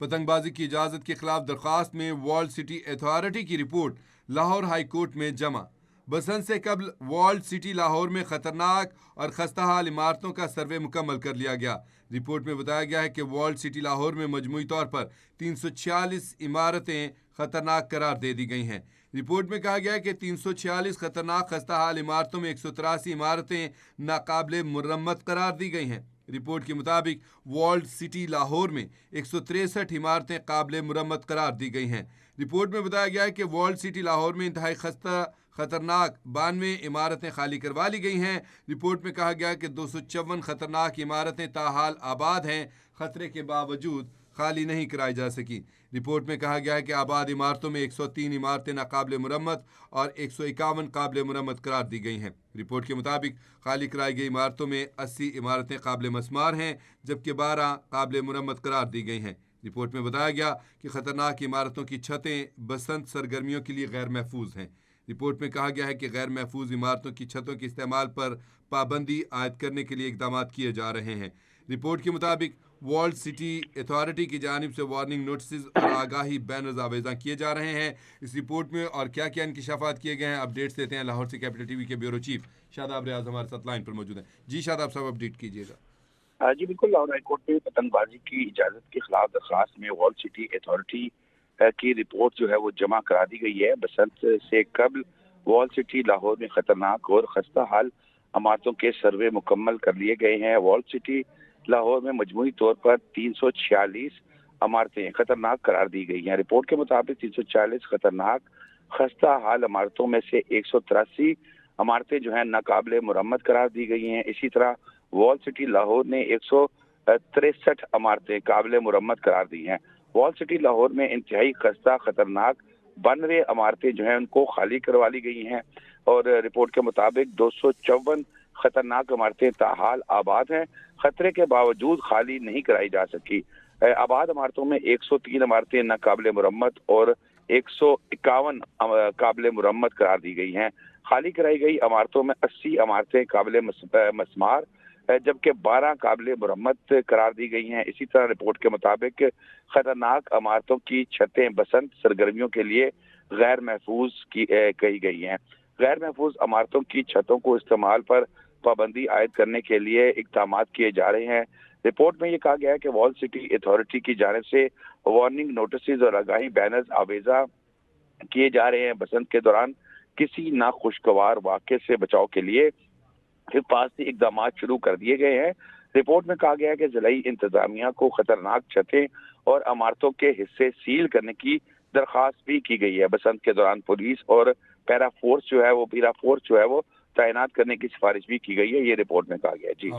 पतंगबाजी की इजाज़त के खिलाफ दरख्वास्त में वॉल्ड सिटी अथॉरिटी की रिपोर्ट लाहौर हाई कोर्ट में जमा। बसंत से कबल वॉल्ड सिटी लाहौर में खतरनाक और खस्ता हाल इमारतों का सर्वे मुकम्मल कर लिया गया। रिपोर्ट में बताया गया है कि वॉल्ड सिटी लाहौर में मजमूई तौर पर 346 इमारतें खतरनाक करार दे दी गई हैं। रिपोर्ट में कहा गया है कि 346 खतरनाक खस्ता हाल इमारतों में 183 इमारतें नाकाबिले मुरम्मत करार दी गई हैं। रिपोर्ट के मुताबिक वॉल्ड सिटी लाहौर में 163 इमारतें काबिले मुरम्मत करार दी गई हैं। रिपोर्ट में बताया गया है कि वॉल्ड सिटी लाहौर में इंतहाई खतरनाक 92 इमारतें खाली करवा ली गई हैं। रिपोर्ट में कहा गया है कि 254 खतरनाक इमारतें ताहाल आबाद हैं, खतरे के बावजूद खाली नहीं कराई जा सकी। रिपोर्ट में कहा गया है कि आबाद इमारतों में 103 इमारतें नाकाबिले मुरम्मत और 151 काबिले मुरम्मत करार दी गई हैं। रिपोर्ट के मुताबिक खाली कराई गई इमारतों में 80 इमारतें काबिले मस्मार हैं, जबकि 12 काबिले मुरम्मत करार दी गई हैं। रिपोर्ट में बताया गया कि खतरनाक इमारतों की छतें बसंत सरगर्मियों के लिए गैर महफूज हैं। रिपोर्ट में कहा गया है कि गैर महफूज इमारतों की छतों के इस्तेमाल पर पाबंदी आयद करने के लिए इकदाम किए जा रहे हैं। रिपोर्ट के मुताबिक वॉल्ड सिटी अथॉरिटी की जानिब से वार्निंग नोटिस और आगाही बैनर्स आवेज़ा किए जा रहे हैं। इस रिपोर्ट में और क्या क्या इंकशाफात किए गए हैं, अपडेट्स देते हैं लाहौर से कैपिटल टीवी के ब्यूरो चीफ शादाब रियाज हमारे साथ लाइन पर मौजूद हैं। जी शादाब साहब, अपडेट कीजिएगा। जी बिल्कुल, लाहौर हाई कोर्ट में पतंगबाजी की इजाज़त के खिलाफ दरख्वास्त में वॉल्ड सिटी अथॉरिटी की रिपोर्ट जो है वो जमा करा दी गई है। बसंत से कबल वॉल्ड सिटी लाहौर में खतरनाक और खस्ता हाल इमारतों के सर्वे मुकम्मल कर लिए गए हैं। वॉल्ड सिटी लाहौर में मजमूई तौर पर 346 इमारतें खतरनाक करार दी गई हैं। रिपोर्ट के मुताबिक 340 खतरनाक खस्ता हाल इमारतों में से 183 इमारतें जो है नाकाबिले मुरम्मत करार दी गई हैं। इसी तरह वॉल्ड सिटी लाहौर ने 163 इमारतें काबिले मुरम्मत करार दी हैं। वॉल्ड सिटी लाहौर में इंतहाई खस्ता खतरनाक 92 इमारतें जो हैं उनको खाली करवा ली गई हैं और रिपोर्ट के मुताबिक 254 खतरनाक इमारतें ताहाल आबाद हैं, खतरे के बावजूद खाली नहीं कराई जा सकी। आबाद इमारतों में 103 इमारतें नाकाबिले मुरम्मत और 151 काबिले मुरम्मत करार दी गई हैं। खाली कराई गई इमारतों में 80 इमारतें काबिले मस्मार जबकि 12 काबिले मुरम्मत करार दी गई हैं। इसी तरह रिपोर्ट के मुताबिक खतरनाक इमारतों की छतें बसंत सरगर्मियों के लिए गैर महफूज कही गई हैं। गैर महफूज इमारतों की छतों को इस्तेमाल पर पाबंदी आयद करने के लिए इकदाम किए जा रहे हैं। रिपोर्ट में ये कहा गया है कि वॉल्ड सिटी अथॉरिटी की जानिब से वार्निंग नोटिस और आगाही बैनर्स आवेजा किए जा रहे हैं। बसंत के दौरान किसी नाखुशगवार वाक़े से बचाव के लिए हिफाजती इकदाम शुरू कर दिए गए हैं। रिपोर्ट में कहा गया है कि जिलाई इंतजामिया को खतरनाक छतें और इमारतों के हिस्से सील करने की दरख्वास्त भी की गई है। बसंत के दौरान पुलिस और पैरा फोर्स जो है वो तैनात करने की सिफारिश भी की गई है, ये रिपोर्ट में कहा गया है। जी।